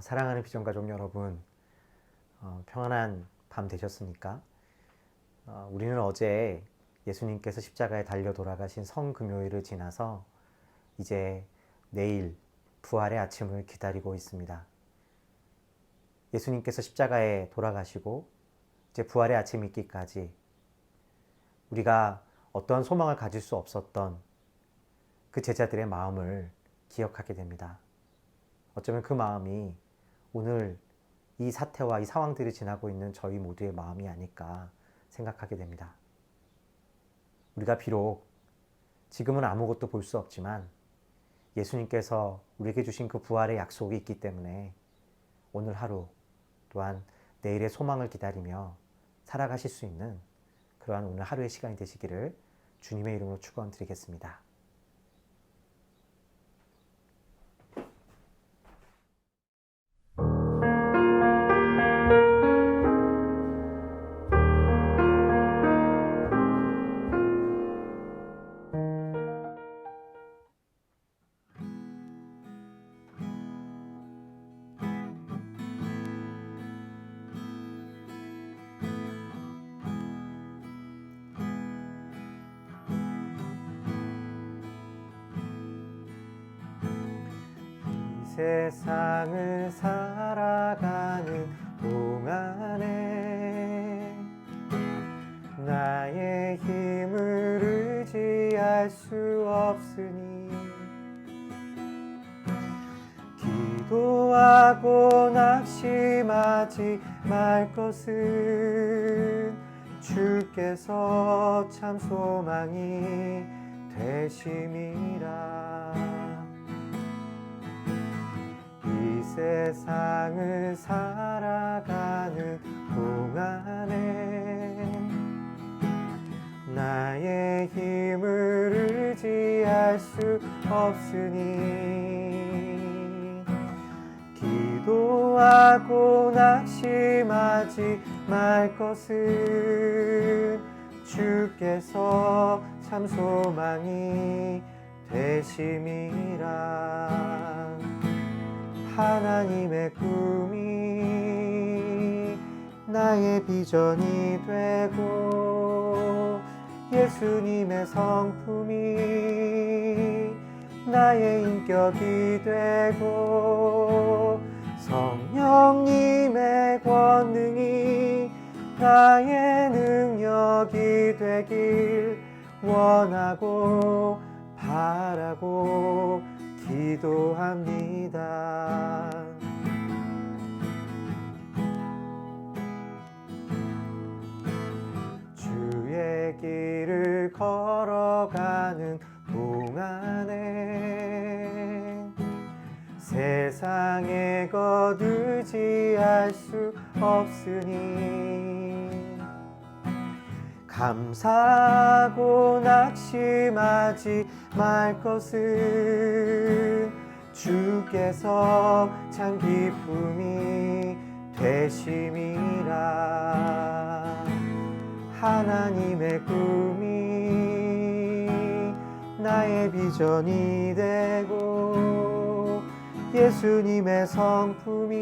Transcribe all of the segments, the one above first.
사랑하는 비전가족 여러분, 평안한 밤 되셨습니까? 우리는 어제 예수님께서 십자가에 달려 돌아가신 성금요일을 지나서 이제 내일 부활의 아침을 기다리고 있습니다. 예수님께서 십자가에 돌아가시고 이제 부활의 아침이 있기까지 우리가 어떠한 소망을 가질 수 없었던 그 제자들의 마음을 기억하게 됩니다. 어쩌면 그 마음이 오늘 이 사태와 이 상황들이 지나고 있는 저희 모두의 마음이 아닐까 생각하게 됩니다. 우리가 비록 지금은 아무것도 볼 수 없지만 예수님께서 우리에게 주신 그 부활의 약속이 있기 때문에 오늘 하루 또한 내일의 소망을 기다리며 살아가실 수 있는 그러한 오늘 하루의 시간이 되시기를 주님의 이름으로 축원드리겠습니다. 세상을 살아가는 동안에 나의 힘을 의지할 수 없으니 기도하고 낙심하지 말 것은 주께서 참 소망이 되심이라. 이 세상을 살아가는 동안에 나의 힘을 의지할 수 없으니 기도하고 낙심하지 말 것은 주께서 참 소망이 되심이라. 하나님의 꿈이 나의 비전이 되고 예수님의 성품이 나의 인격이 되고 성령님의 권능이 나의 능력이 되길 원하고 바라고 기도합니다. 주의 길을 걸어가는 동안에 세상에 거두지할 수 없으니 감사하고 낙심하지 말 것은 주께서 참 기쁨이 되심이라. 하나님의 꿈이 나의 비전이 되고 예수님의 성품이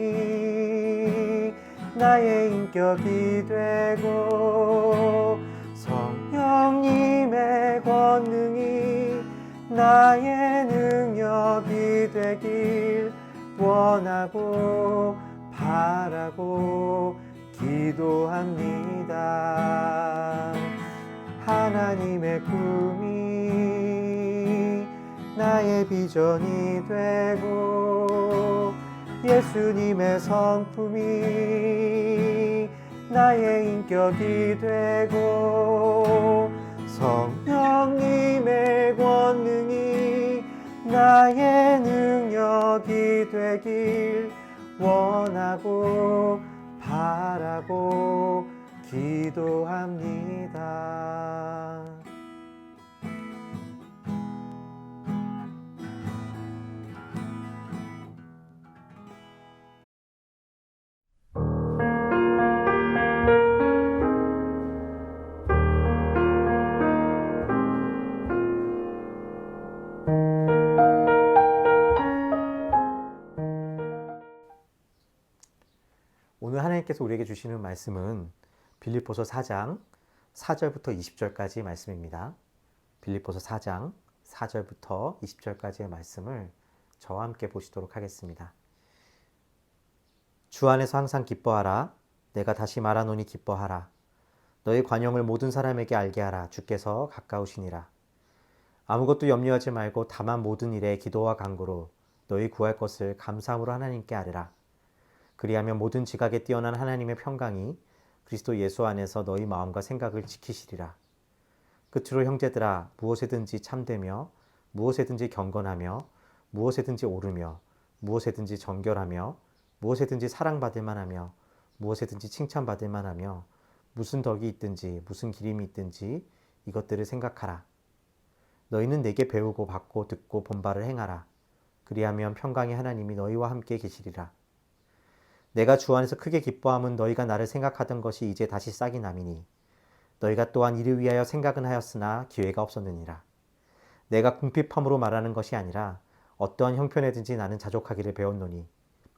나의 인격이 되고 성령님의 권능이 나의 능력이 되길 원하고 바라고 기도합니다. 하나님의 꿈이 나의 비전이 되고 예수님의 성품이 나의 인격이 되고 성령님의 권능이 나의 능력이 되길 원하고 바라고 기도합니다. 하나님께서 우리에게 주시는 말씀은 빌립보서 4장 4절부터 20절까지의 말씀입니다. 빌립보서 4장 4절부터 20절까지의 말씀을 저와 함께 보시도록 하겠습니다. 주 안에서 항상 기뻐하라. 내가 다시 말하노니 기뻐하라. 너의 관용을 모든 사람에게 알게 하라. 주께서 가까우시니라. 아무것도 염려하지 말고 다만 모든 일에 기도와 간구로 너희 구할 것을 감사함으로 하나님께 아뢰라. 그리하면 모든 지각에 뛰어난 하나님의 평강이 그리스도 예수 안에서 너희 마음과 생각을 지키시리라. 끝으로 형제들아, 무엇에든지 참되며 무엇에든지 경건하며 무엇에든지 오르며 무엇에든지 정결하며 무엇에든지 사랑받을 만하며 무엇에든지 칭찬받을 만하며 무슨 덕이 있든지 무슨 기림이 있든지 이것들을 생각하라. 너희는 내게 배우고 받고 듣고 본 바를 행하라. 그리하면 평강의 하나님이 너희와 함께 계시리라. 내가 주 안에서 크게 기뻐함은 너희가 나를 생각하던 것이 이제 다시 싹이 남이니 너희가 또한 이를 위하여 생각은 하였으나 기회가 없었느니라. 내가 궁핍함으로 말하는 것이 아니라 어떠한 형편에든지 나는 자족하기를 배웠노니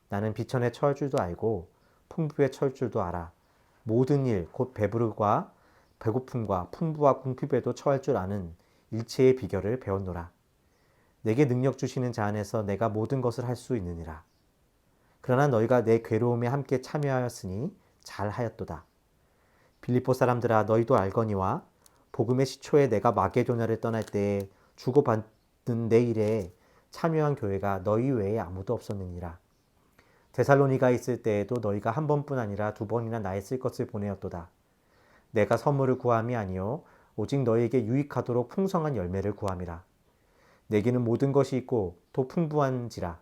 나는 비천에 처할 줄도 알고 풍부에 처할 줄도 알아. 모든 일 곧 배부르과 배고픔과 풍부와 궁핍에도 처할 줄 아는 일체의 비결을 배웠노라. 내게 능력 주시는 자 안에서 내가 모든 것을 할 수 있느니라. 그러나 너희가 내 괴로움에 함께 참여하였으니 잘하였도다. 빌립보 사람들아, 너희도 알거니와 복음의 시초에 내가 마게도냐를 떠날 때에 주고받는 내 일에 참여한 교회가 너희 외에 아무도 없었느니라. 데살로니가에 있을 때에도 너희가 한 번뿐 아니라 두 번이나 나의 쓸 것을 보내었도다. 내가 선물을 구함이 아니요 오직 너희에게 유익하도록 풍성한 열매를 구함이라. 내게는 모든 것이 있고 또 풍부한지라.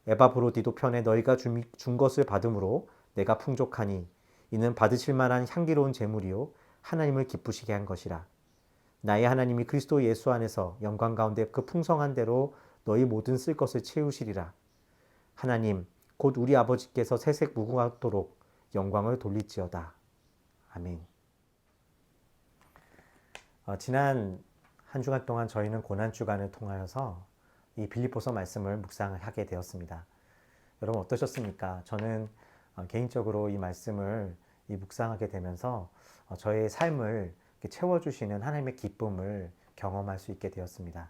에바브로디도 편에 너희가 준 것을 받음으로 내가 풍족하니 이는 받으실 만한 향기로운 제물이요 하나님을 기쁘시게 한 것이라. 나의 하나님이 그리스도 예수 안에서 영광 가운데 그 풍성한 대로 너희 모든 쓸 것을 채우시리라. 하나님 곧 우리 아버지께서 세색 무궁하도록 영광을 돌릴지어다. 아멘. 지난 한 주간 동안 저희는 고난주간을 통하여서 이 빌립보서 말씀을 묵상을 하게 되었습니다. 여러분 어떠셨습니까? 저는 개인적으로 이 말씀을 묵상하게 되면서 저의 삶을 채워주시는 하나님의 기쁨을 경험할 수 있게 되었습니다.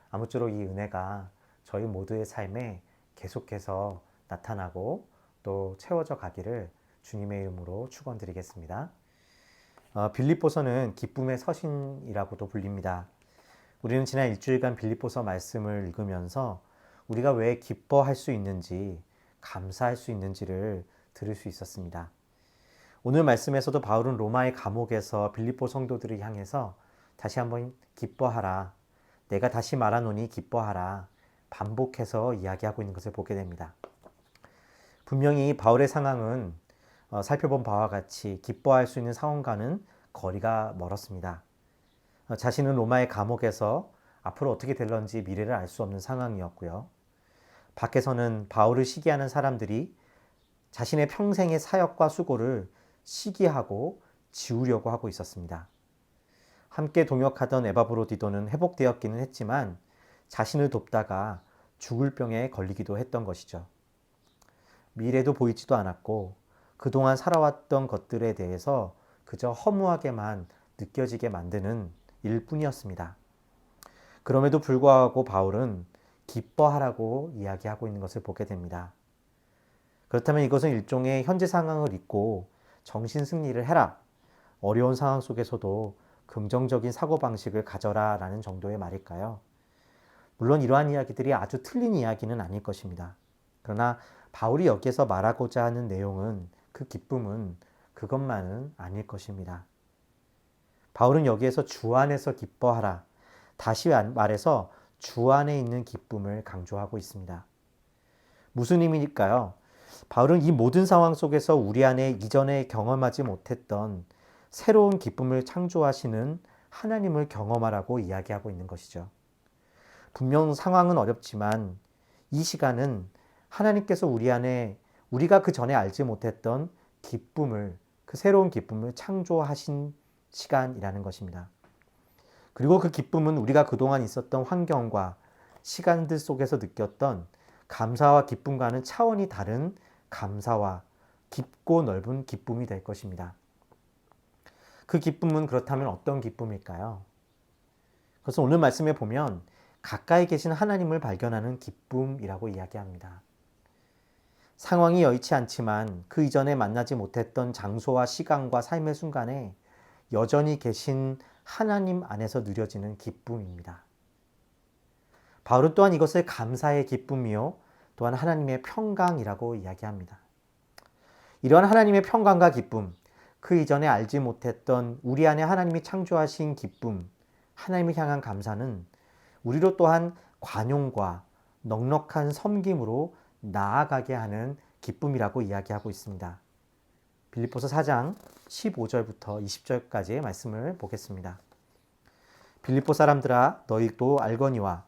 아무쪼록 이 은혜가 저희 모두의 삶에 계속해서 나타나고 또 채워져 가기를 주님의 이름으로 축원드리겠습니다. 빌립보서는 기쁨의 서신이라고도 불립니다. 우리는 지난 일주일간 빌립보서 말씀을 읽으면서 우리가 왜 기뻐할 수 있는지, 감사할 수 있는지를 들을 수 있었습니다. 오늘 말씀에서도 바울은 로마의 감옥에서 빌립보 성도들을 향해서 다시 한번 기뻐하라, 내가 다시 말하노니 기뻐하라 반복해서 이야기하고 있는 것을 보게 됩니다. 분명히 바울의 상황은 살펴본 바와 같이 기뻐할 수 있는 상황과는 거리가 멀었습니다. 자신은 로마의 감옥에서 앞으로 어떻게 될런지 미래를 알 수 없는 상황이었고요. 밖에서는 바울을 시기하는 사람들이 자신의 평생의 사역과 수고를 시기하고 지우려고 하고 있었습니다. 함께 동역하던 에바브로디도는 회복되었기는 했지만 자신을 돕다가 죽을 병에 걸리기도 했던 것이죠. 미래도 보이지도 않았고 그동안 살아왔던 것들에 대해서 그저 허무하게만 느껴지게 만드는 일뿐이었습니다. 그럼에도 불구하고 바울은 기뻐하라고 이야기하고 있는 것을 보게 됩니다. 그렇다면 이것은 일종의 현재 상황을 잊고 정신 승리를 해라, 어려운 상황 속에서도 긍정적인 사고방식을 가져라 라는 정도의 말일까요? 물론 이러한 이야기들이 아주 틀린 이야기는 아닐 것입니다. 그러나 바울이 여기에서 말하고자 하는 내용은, 그 기쁨은 그것만은 아닐 것입니다. 바울은 여기에서 주 안에서 기뻐하라, 다시 말해서 주 안에 있는 기쁨을 강조하고 있습니다. 무슨 의미일까요? 바울은 이 모든 상황 속에서 우리 안에 이전에 경험하지 못했던 새로운 기쁨을 창조하시는 하나님을 경험하라고 이야기하고 있는 것이죠. 분명 상황은 어렵지만 이 시간은 하나님께서 우리 안에 우리가 그 전에 알지 못했던 기쁨을, 그 새로운 기쁨을 창조하신 시간이라는 것입니다. 그리고 그 기쁨은 우리가 그동안 있었던 환경과 시간들 속에서 느꼈던 감사와 기쁨과는 차원이 다른 감사와 깊고 넓은 기쁨이 될 것입니다. 그 기쁨은 그렇다면 어떤 기쁨일까요? 그래서 오늘 말씀에 보면 가까이 계신 하나님을 발견하는 기쁨이라고 이야기합니다. 상황이 여의치 않지만 그 이전에 만나지 못했던 장소와 시간과 삶의 순간에 여전히 계신 하나님 안에서 누려지는 기쁨입니다. 바울은 또한 이것을 감사의 기쁨이요 또한 하나님의 평강이라고 이야기합니다. 이러한 하나님의 평강과 기쁨, 그 이전에 알지 못했던 우리 안에 하나님이 창조하신 기쁨, 하나님을 향한 감사는 우리로 또한 관용과 넉넉한 섬김으로 나아가게 하는 기쁨이라고 이야기하고 있습니다. 빌립보서 4장 15절부터 20절까지의 말씀을 보겠습니다. 빌립보 사람들아 너희도 알거니와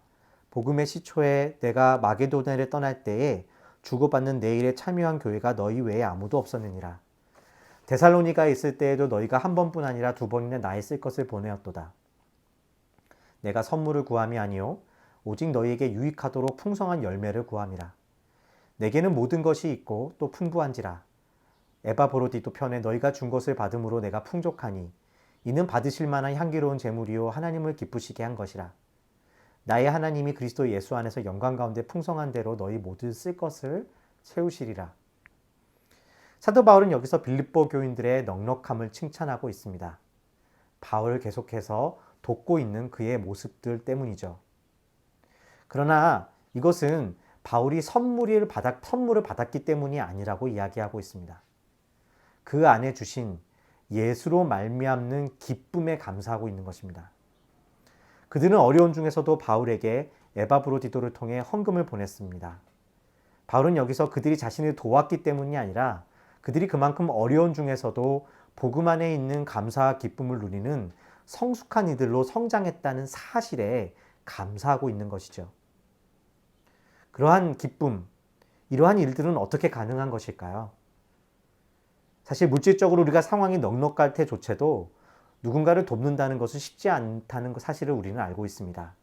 복음의 시초에 내가 마게도냐를 떠날 때에 주고받는 내 일에 참여한 교회가 너희 외에 아무도 없었느니라. 데살로니가에 있을 때에도 너희가 한 번뿐 아니라 두 번이나 나에 쓸 것을 보내었도다. 내가 선물을 구함이 아니요 오직 너희에게 유익하도록 풍성한 열매를 구함이라. 내게는 모든 것이 있고 또 풍부한지라. 에바브로디도 편에 너희가 준 것을 받음으로 내가 풍족하니 이는 받으실 만한 향기로운 제물이요 하나님을 기쁘시게 한 것이라. 나의 하나님이 그리스도 예수 안에서 영광 가운데 풍성한 대로 너희 모두 쓸 것을 채우시리라. 사도 바울은 여기서 빌립보 교인들의 넉넉함을 칭찬하고 있습니다. 바울을 계속해서 돕고 있는 그의 모습들 때문이죠. 그러나 이것은 바울이 선물을 받았기 때문이 아니라고 이야기하고 있습니다. 그 안에 주신 예수로 말미암는 기쁨에 감사하고 있는 것입니다. 그들은 어려운 중에서도 바울에게 에바브로디도를 통해 헌금을 보냈습니다. 바울은 여기서 그들이 자신을 도왔기 때문이 아니라 그들이 그만큼 어려운 중에서도 복음 안에 있는 감사와 기쁨을 누리는 성숙한 이들로 성장했다는 사실에 감사하고 있는 것이죠. 그러한 기쁨, 이러한 일들은 어떻게 가능한 것일까요? 사실 물질적으로 우리가 상황이 넉넉할 때조차도 누군가를 돕는다는 것은 쉽지 않다는 사실을 우리는 알고 있습니다.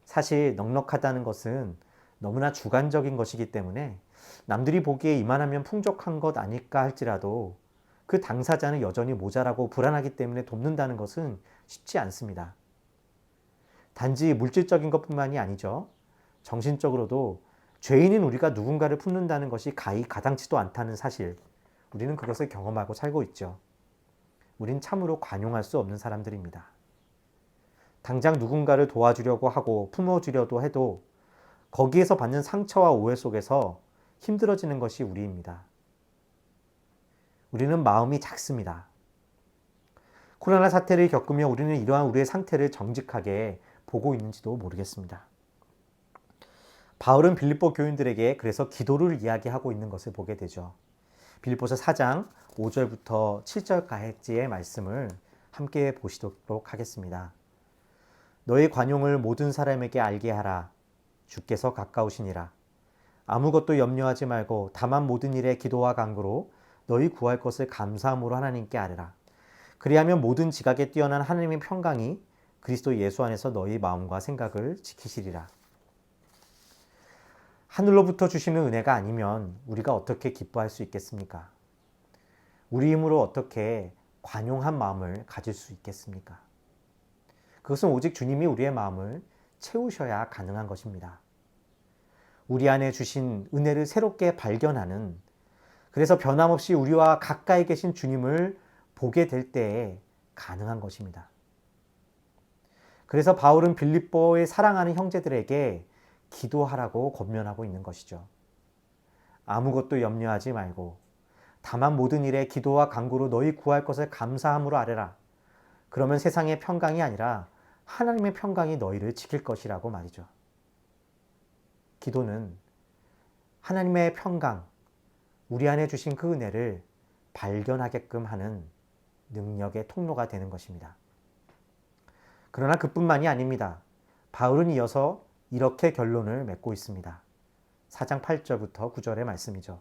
사실 넉넉하다는 것은 너무나 주관적인 것이기 때문에 남들이 보기에 이만하면 풍족한 것 아닐까 할지라도 그 당사자는 여전히 모자라고 불안하기 때문에 돕는다는 것은 쉽지 않습니다. 단지 물질적인 것뿐만이 아니죠. 정신적으로도 죄인인 우리가 누군가를 품는다는 것이 가당치도 않다는 사실, 우리는 그것을 경험하고 살고 있죠. 우린 참으로 관용할 수 없는 사람들입니다. 당장 누군가를 도와주려고 하고 품어주려도 해도 거기에서 받는 상처와 오해 속에서 힘들어지는 것이 우리입니다. 우리는 마음이 작습니다. 코로나 사태를 겪으며 우리는 이러한 우리의 상태를 정직하게 보고 있는지도 모르겠습니다. 바울은 빌립보 교인들에게 그래서 기도를 이야기하고 있는 것을 보게 되죠. 빌립보서 4장 5절부터 7절까지의 말씀을 함께 보시도록 하겠습니다. 너의 관용을 모든 사람에게 알게 하라. 주께서 가까우시니라. 아무것도 염려하지 말고 다만 모든 일에 기도와 간구로 너희 구할 것을 감사함으로 하나님께 아뢰라. 그리하면 모든 지각에 뛰어난 하나님의 평강이 그리스도 예수 안에서 너희 마음과 생각을 지키시리라. 하늘로부터 주시는 은혜가 아니면 우리가 어떻게 기뻐할 수 있겠습니까? 우리 힘으로 어떻게 관용한 마음을 가질 수 있겠습니까? 그것은 오직 주님이 우리의 마음을 채우셔야 가능한 것입니다. 우리 안에 주신 은혜를 새롭게 발견하는, 그래서 변함없이 우리와 가까이 계신 주님을 보게 될 때에 가능한 것입니다. 그래서 바울은 빌립보의 사랑하는 형제들에게 기도하라고 권면하고 있는 것이죠. 아무것도 염려하지 말고 다만 모든 일에 기도와 간구로 너희 구할 것을 감사함으로 아뢰라. 그러면 세상의 평강이 아니라 하나님의 평강이 너희를 지킬 것이라고 말이죠. 기도는 하나님의 평강, 우리 안에 주신 그 은혜를 발견하게끔 하는 능력의 통로가 되는 것입니다. 그러나 그뿐만이 아닙니다. 바울은 이어서 이렇게 결론을 맺고 있습니다. 4장 8절부터 9절의 말씀이죠.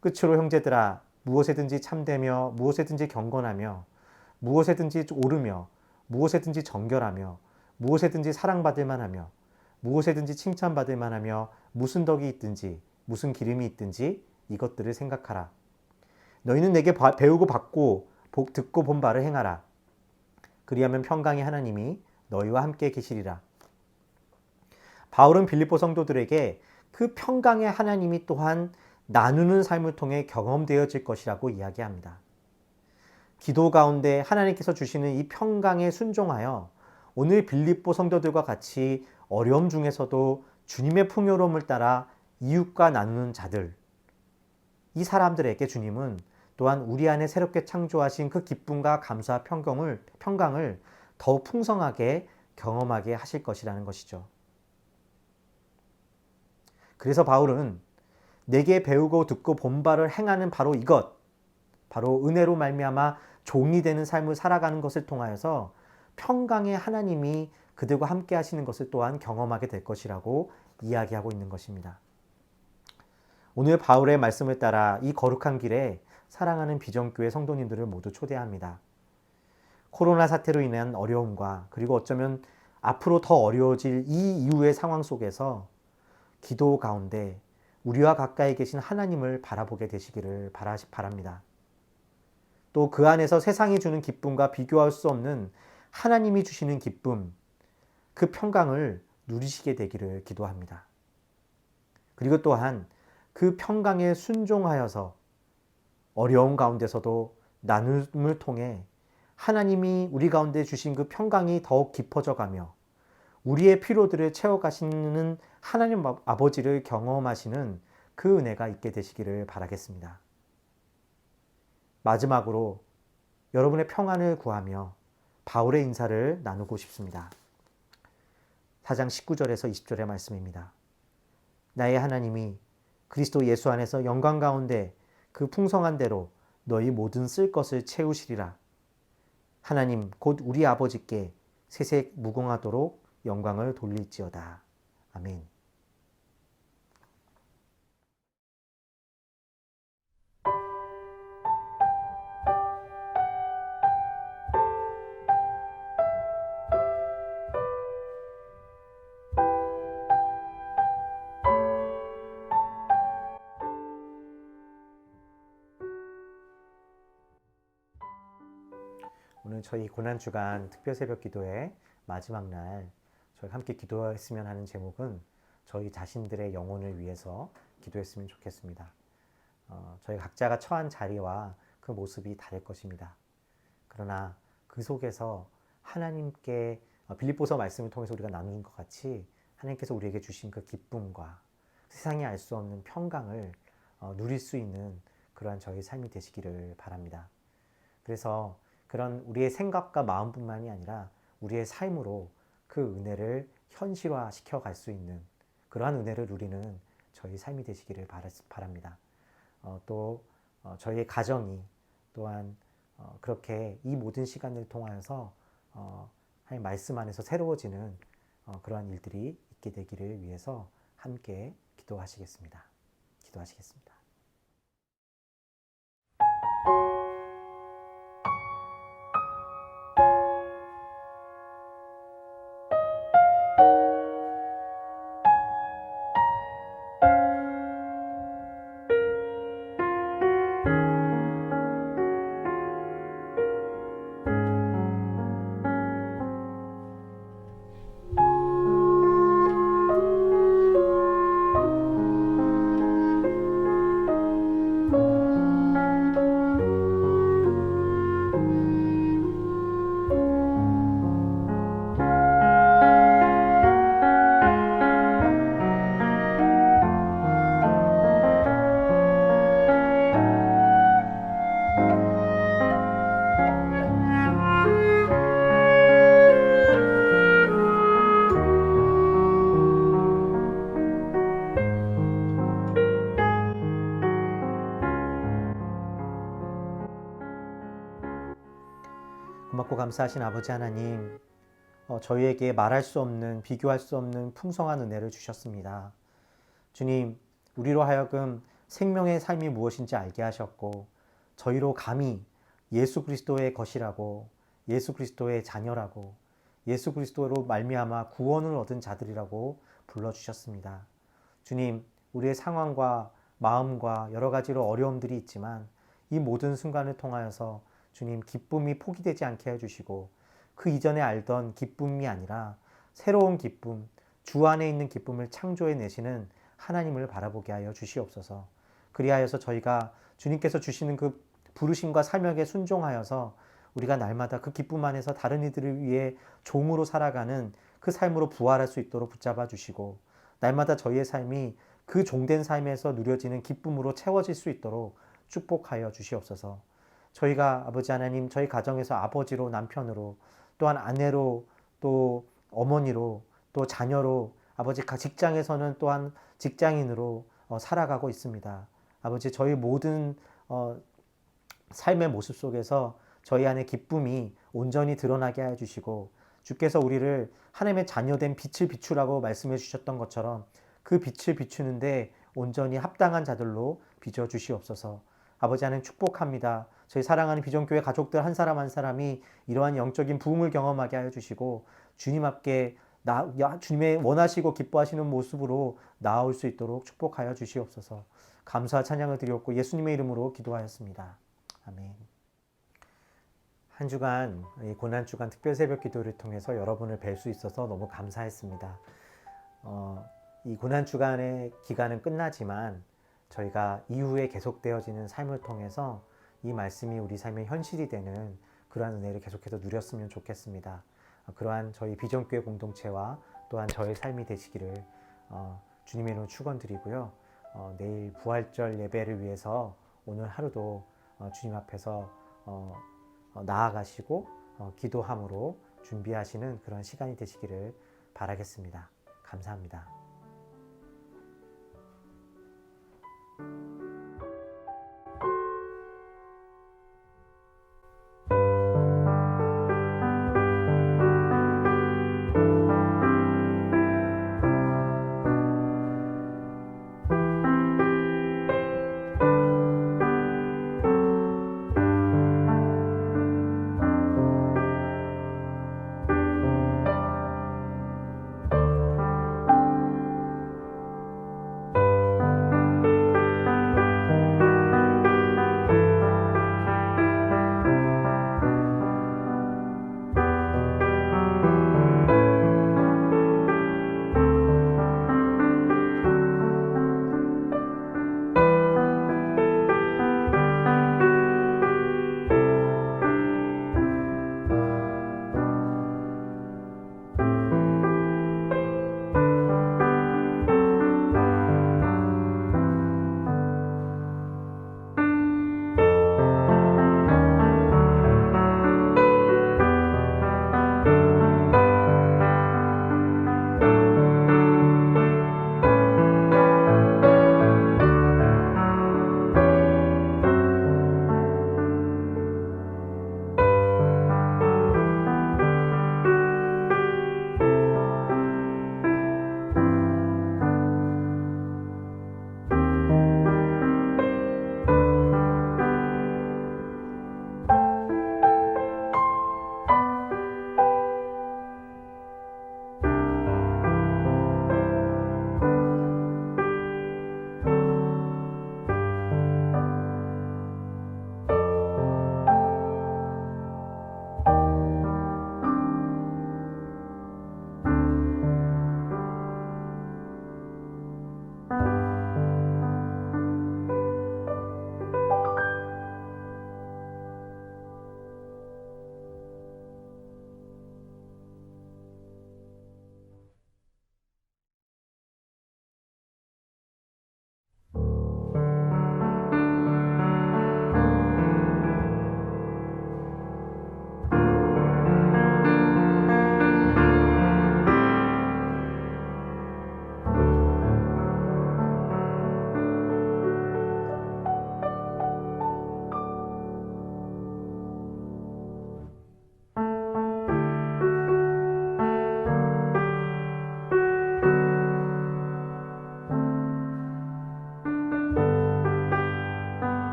끝으로 형제들아, 무엇에든지 참되며 무엇에든지 경건하며 무엇에든지 오르며 무엇에든지 정결하며 무엇에든지 사랑받을 만하며 무엇에든지 칭찬받을 만하며 무슨 덕이 있든지 무슨 기름이 있든지 이것들을 생각하라. 너희는 내게 배우고 받고 듣고 본 바를 행하라. 그리하면 평강의 하나님이 너희와 함께 계시리라. 바울은 빌립보 성도들에게 그 평강의 하나님이 또한 나누는 삶을 통해 경험되어질 것이라고 이야기합니다. 기도 가운데 하나님께서 주시는 이 평강에 순종하여 오늘 빌립보 성도들과 같이 어려움 중에서도 주님의 풍요로움을 따라 이웃과 나누는 자들, 이 사람들에게 주님은 또한 우리 안에 새롭게 창조하신 그 기쁨과 감사와 평강을 더욱 풍성하게 경험하게 하실 것이라는 것이죠. 그래서 바울은 내게 배우고 듣고 본 바를 행하는 바로 이것, 바로 은혜로 말미암아 종이 되는 삶을 살아가는 것을 통하여서 평강의 하나님이 그들과 함께 하시는 것을 또한 경험하게 될 것이라고 이야기하고 있는 것입니다. 오늘 바울의 말씀을 따라 이 거룩한 길에 사랑하는 비전교회 성도님들을 모두 초대합니다. 코로나 사태로 인한 어려움과 그리고 어쩌면 앞으로 더 어려워질 이 이후의 상황 속에서 기도 가운데 우리와 가까이 계신 하나님을 바라보게 되시기를 바랍니다. 또 그 안에서 세상이 주는 기쁨과 비교할 수 없는 하나님이 주시는 기쁨, 그 평강을 누리시게 되기를 기도합니다. 그리고 또한 그 평강에 순종하여서 어려운 가운데서도 나눔을 통해 하나님이 우리 가운데 주신 그 평강이 더욱 깊어져 가며 우리의 필요들을 채워가시는 하나님 아버지를 경험하시는 그 은혜가 있게 되시기를 바라겠습니다. 마지막으로 여러분의 평안을 구하며 바울의 인사를 나누고 싶습니다. 4장 19절에서 20절의 말씀입니다. 나의 하나님이 그리스도 예수 안에서 영광 가운데 그 풍성한 대로 너희 모든 쓸 것을 채우시리라. 하나님 곧 우리 아버지께 세세 무궁하도록 영광을 돌릴지어다. 아멘. 오늘 저희 고난주간 특별새벽 기도의 마지막 날 저희 함께 기도했으면 하는 제목은 저희 자신들의 영혼을 위해서 기도했으면 좋겠습니다. 저희 각자가 처한 자리와 그 모습이 다를 것입니다. 그러나 그 속에서 하나님께 빌립보서 말씀을 통해서 우리가 나누는 것 같이 하나님께서 우리에게 주신 그 기쁨과 세상이 알 수 없는 평강을 누릴 수 있는 그러한 저희 삶이 되시기를 바랍니다. 그래서 그런 우리의 생각과 마음뿐만이 아니라 우리의 삶으로 그 은혜를 현실화시켜 갈 수 있는 그러한 은혜를 누리는 저희 삶이 되시기를 바랍니다. 또 저희의 가정이 또한 그렇게 이 모든 시간을 통하여서 하나님 말씀 안에서 새로워지는 그러한 일들이 있게 되기를 위해서 함께 기도하시겠습니다. 기도하시겠습니다. 고맙고 감사하신 아버지 하나님, 저희에게 말할 수 없는, 비교할 수 없는 풍성한 은혜를 주셨습니다. 주님, 우리로 하여금 생명의 삶이 무엇인지 알게 하셨고 저희로 감히 예수 그리스도의 것이라고, 예수 그리스도의 자녀라고, 예수 그리스도로 말미암아 구원을 얻은 자들이라고 불러주셨습니다. 주님, 우리의 상황과 마음과 여러 가지로 어려움들이 있지만 이 모든 순간을 통하여서 주님 기쁨이 포기되지 않게 해주시고 그 이전에 알던 기쁨이 아니라 새로운 기쁨, 주 안에 있는 기쁨을 창조해 내시는 하나님을 바라보게 하여 주시옵소서. 그리하여서 저희가 주님께서 주시는 그 부르심과 사명에 순종하여서 우리가 날마다 그 기쁨 안에서 다른 이들을 위해 종으로 살아가는 그 삶으로 부활할 수 있도록 붙잡아 주시고 날마다 저희의 삶이 그 종된 삶에서 누려지는 기쁨으로 채워질 수 있도록 축복하여 주시옵소서. 저희가 아버지 하나님 저희 가정에서 아버지로 남편으로 또한 아내로 또 어머니로 또 자녀로 아버지 각 직장에서는 또한 직장인으로 살아가고 있습니다. 아버지 저희 모든 삶의 모습 속에서 저희 안에 기쁨이 온전히 드러나게 하여 주시고 주께서 우리를 하나님의 자녀된 빛을 비추라고 말씀해 주셨던 것처럼 그 빛을 비추는데 온전히 합당한 자들로 빚어 주시옵소서. 아버지 하나님 축복합니다. 저희 사랑하는 비전교회 가족들 한 사람 한 사람이 이러한 영적인 부흥을 경험하게 하여 주시고 주님 앞에 주님의 원하시고 기뻐하시는 모습으로 나아올 수 있도록 축복하여 주시옵소서. 감사와 찬양을 드렸고 예수님의 이름으로 기도하였습니다. 아멘. 한 주간 이 고난주간 특별 새벽 기도를 통해서 여러분을 뵐 수 있어서 너무 감사했습니다. 이 고난주간의 기간은 끝나지만 저희가 이후에 계속되어지는 삶을 통해서 이 말씀이 우리 삶의 현실이 되는 그러한 은혜를 계속해서 누렸으면 좋겠습니다. 그러한 저희 비전교회 공동체와 또한 저의 삶이 되시기를 주님의 이름으로 축원드리고요. 내일 부활절 예배를 위해서 오늘 하루도 주님 앞에서 나아가시고 기도함으로 준비하시는 그런 시간이 되시기를 바라겠습니다. 감사합니다.